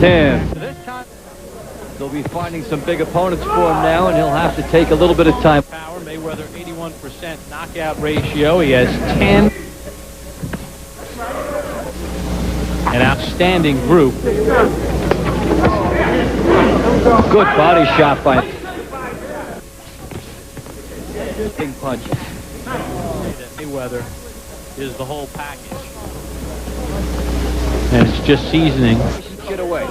Tim. This time, they'll be finding some big opponents for him now, and he'll have to take a little bit of time. Power, Mayweather 81% knockout ratio. He has 10. An outstanding group. Good body shot by big punches. Mayweather is the whole package. And it's just seasoning. Get away.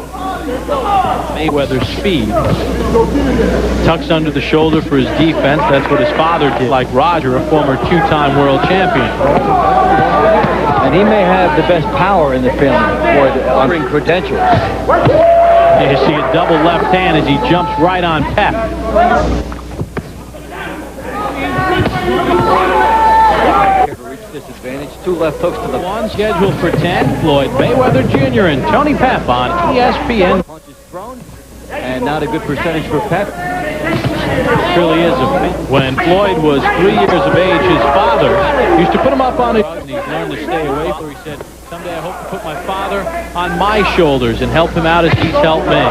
Mayweather's speed. Tucks under the shoulder for his defense. That's what his father did. Like Roger, a former two-time world champion. And he may have the best power in the family for the honoring credentials. You see a double left hand as he jumps right on Pep. Disadvantage. 2 left hooks to the one. Scheduled for 10. Floyd Mayweather Jr. and Tony Pep on ESPN. Punches thrown, and not a good percentage for Pep. Really is. When Floyd was 3 years of age, his father used to put him up on it, and he's learned to stay away from. He said, "Someday I hope to put my father on my shoulders and help him out as he's helped me."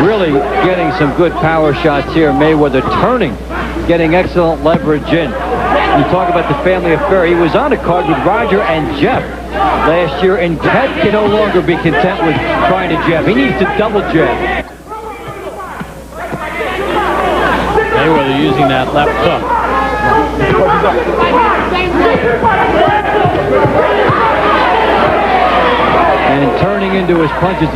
Really getting some good power shots here. Mayweather turning, getting excellent leverage in. You talk about the family affair. He was on a card with Roger and Jeff last year, and Pep can no longer be content with trying to jab. He needs to double jab. Mayweather using that left hook. And turning into his punches.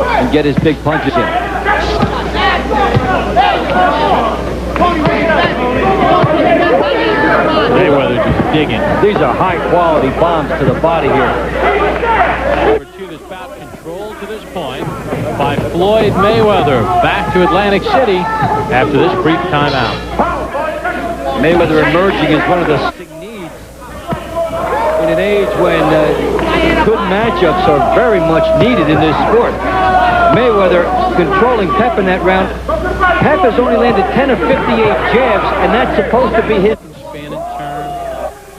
And get his big punches in. Mayweather just digging. These are high-quality bombs to the body here. Number 2, this bout controlled to this point by Floyd Mayweather. Back to Atlantic City after this brief timeout. Mayweather emerging as one of the needs in an age when good matchups are very much needed in this sport. Mayweather controlling Pep in that round. Pep has only landed 10 of 58 jabs, and that's supposed to be his spin and turn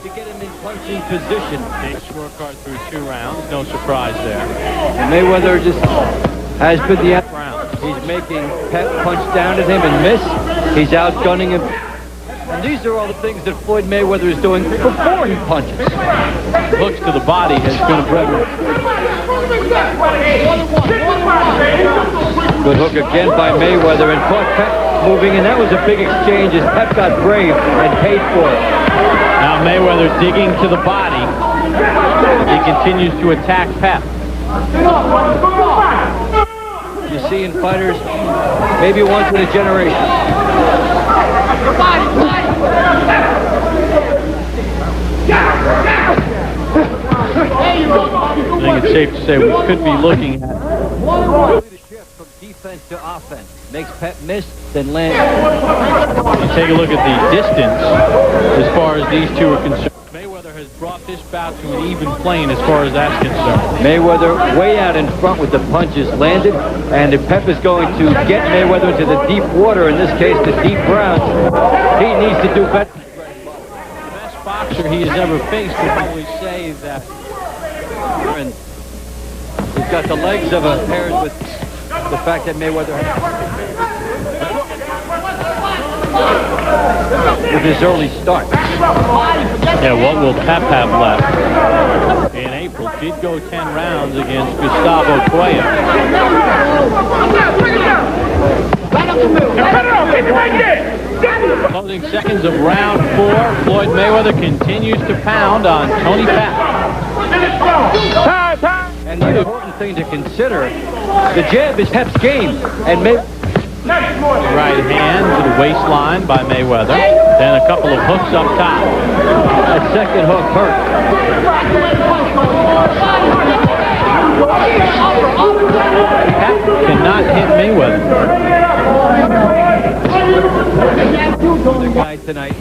to get him in punching position. Big scorecard through 2 rounds. No surprise there. And Mayweather just has been the round. He's making Pep punch down at him and miss. He's outgunning him. And these are all the things that Floyd Mayweather is doing before he punches. Hooks to the body has been a breadwinner. Good hook again by Mayweather, and caught Pep moving, and that was a big exchange as Pep got brave and paid for it. Now Mayweather digging to the body. He continues to attack Pep. You see in fighters, maybe once in a generation. I think it's safe to say we could be looking at From defense to offense. Makes Pep miss, then land. Take a look at the distance as far as these two are concerned. Mayweather has brought this bout to an even plane as far as that's concerned. Mayweather way out in front with the punches landed, and if Pep is going to get Mayweather into the deep water, in this case the deep rounds, he needs to do better. The best boxer he has ever faced would always say that. And he's got the legs of a pairs with the fact that Mayweather with his early start. Yeah, what will Pep have left? In April, did go 10 rounds against Gustavo Cuellar. Closing seconds of round 4. Floyd Mayweather continues to pound on Tony Pep. And the important thing to consider, the jab is Pep's game, and Right hand to the waistline by Mayweather. Then a couple of hooks up top. That second hook hurt. Pep cannot hit Mayweather. The guy tonight.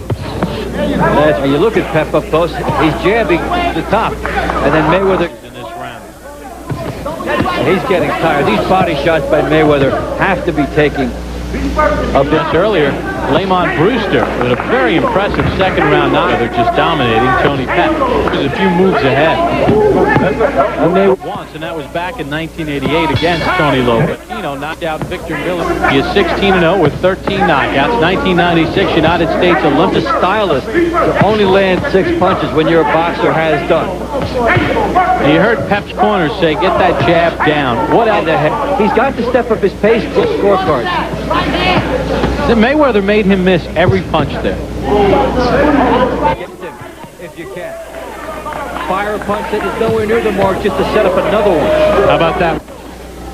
That's when you look at Pep up close, he's jabbing the top, and then Mayweather In this round. he's getting tired. These body shots by Mayweather have to be taking Of this earlier, Lamont Brewster with a very impressive second-round knockout. They're just dominating Tony PEP. There's a few moves ahead. And they once, and that was back in 1988 against Tony Lopez. Knocked out Victor Miller. He is 16-0 with 13 knockouts. 1996 United States Olympic stylist to only land 6 punches when your boxer has done. And you heard Pep's corner say, "Get that jab down." What else? He's got to step up his pace for scorecards. Mayweather made him miss every punch there. Get him if you can. Fire a punch that is nowhere near the mark just to set up another one. How about that?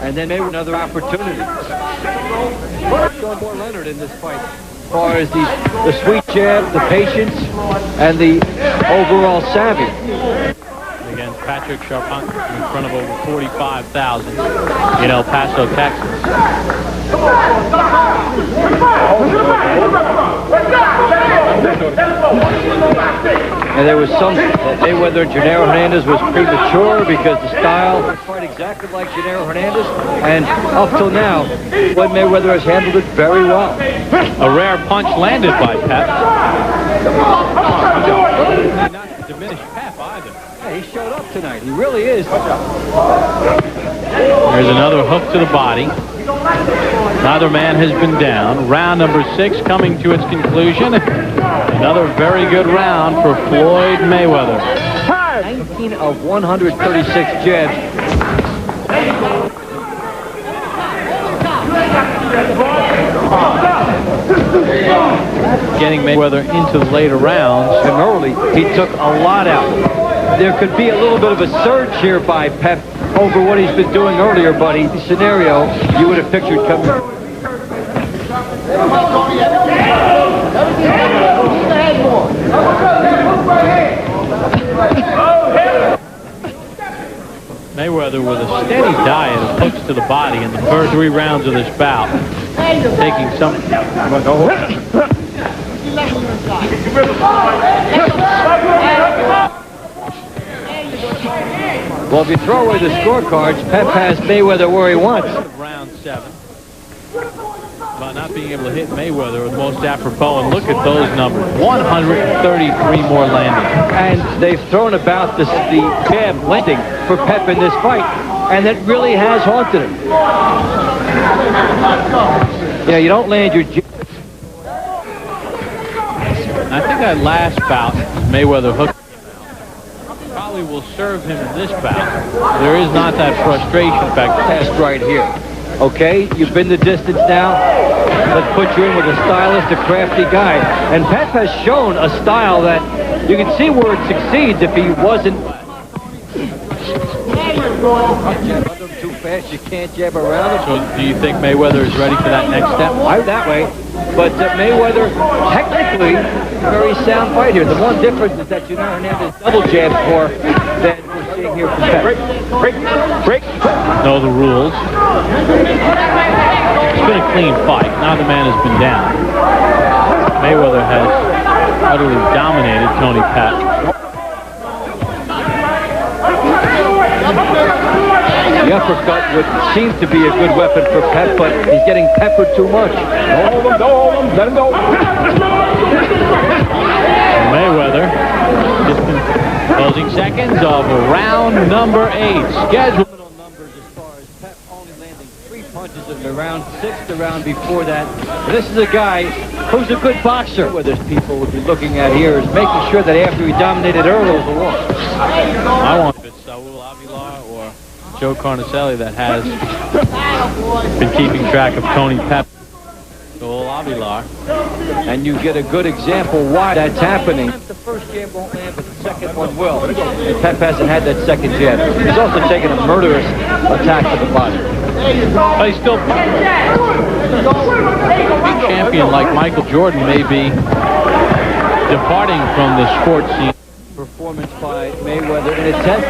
And then maybe another opportunity. Show more Leonard in this fight. As far as the sweet jab, the patience, and the overall savvy. Against Patrick Sharpant in front of over 45,000 in El Paso, Texas. And there was some that Mayweather and Gennaro Hernandez was premature because the style was quite exactly like Gennaro Hernandez, and up till now, Floyd Mayweather has handled it very well. A rare punch landed by Pep. Not to diminish Pep either. Yeah, he showed up tonight. He really is. There's another hook to the body. Neither man has been down. Round number 6 coming to its conclusion. Another very good round for Floyd Mayweather. 19 of 136 jabs. Getting Mayweather into the later rounds. And early, he took a lot out. There could be a little bit of a surge here by Pep over what he's been doing earlier, buddy. The scenario you would have pictured coming. Mayweather with a steady diet of hooks to the body in the first 3 rounds of this bout. Taking some... Well, if you throw away the scorecards, Pep has Mayweather where he wants. Round 7. By not being able to hit Mayweather was most apropos, and look at those numbers. 133 more landings. And they've thrown about the jab landing for Pep in this fight, and that really has haunted him. Yeah, you don't land your jab. I think that last bout, Mayweather hooked. Probably will serve him in this bout. There is not that frustration factor. Test right here. Okay, you've been the distance now. Let's put you in with a stylist, a crafty guy. And Pep has shown a style that you can see where it succeeds if he wasn't. Too fast, you can't jab around him. So do you think Mayweather is ready for that next step? That way. But Mayweather, technically, very sound fight here. The one difference is that Gennaro Hernandez double jabs more than we're seeing here from Pep. Break. Know the rules. It's been a clean fight. Neither man has been down. Mayweather has utterly dominated Tony Pep. The uppercut would seem to be a good weapon for Pep, but he's getting peppered too much. Don't hold him, let him go. Mayweather just been closing seconds of round number 8. Scheduled Numbers as far as Pep only landing 3 punches in the round 6, the round before that. This is a guy who's a good boxer. What there's people would be looking at here is making sure that after he dominated early was a loss. I want if it's Saul Avilar or Joe Carnicelli that has been keeping track of Tony Pep. Saul Avilar. And you get a good example why that's happening. The first jab won't land, but the second one will. And Pep hasn't had that second jab. He's also taken a murderous attack to the body. But he's still... A big champion like Michael Jordan may be departing from the sports scene. Performance by Mayweather in a 10th.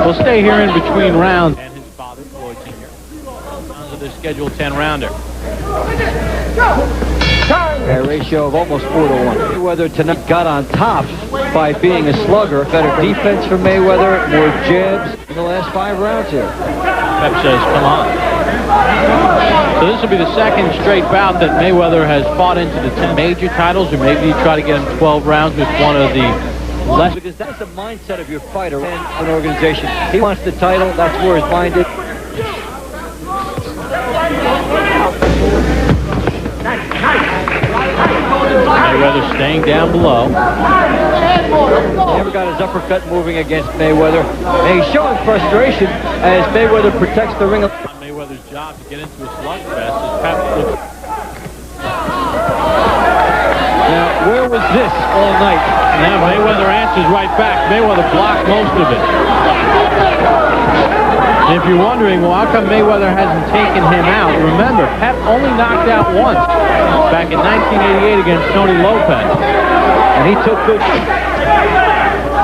We'll stay here in between rounds. And his father, Floyd Sr. Rounds of their scheduled 10-rounder. A ratio of almost 4-1. Mayweather tonight got on top by being a slugger. Better defense for Mayweather, more jabs in the last 5 rounds here. Pep says, come on. So this will be the second straight bout that Mayweather has fought into the 10 major titles, or maybe you try to get him 12 rounds with one of the less. Because that's the mindset of your fighter and an organization. He wants the title. That's where his mind is. Mayweather staying down below. Never got his uppercut moving against Mayweather. And he's showing frustration as Mayweather protects the ring. Mayweather's job to get into a slugfest is Pep. Now, where was this all night? Now Mayweather answers right back. Mayweather blocked most of it. And if you're wondering, well, how come Mayweather hasn't taken him out? Remember, Pep only knocked out once back in 1988 against Tony Lopez. And he took good.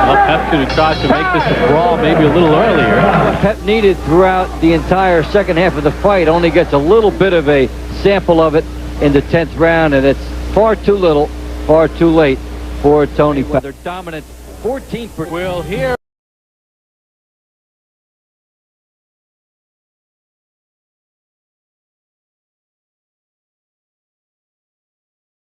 Well, Pep should have tried to make this a brawl maybe a little earlier. What Pep needed throughout the entire second half of the fight only gets a little bit of a sample of it in the 10th round, and it's far too little, far too late for Tony Pep. They're dominant 14%. We'll hear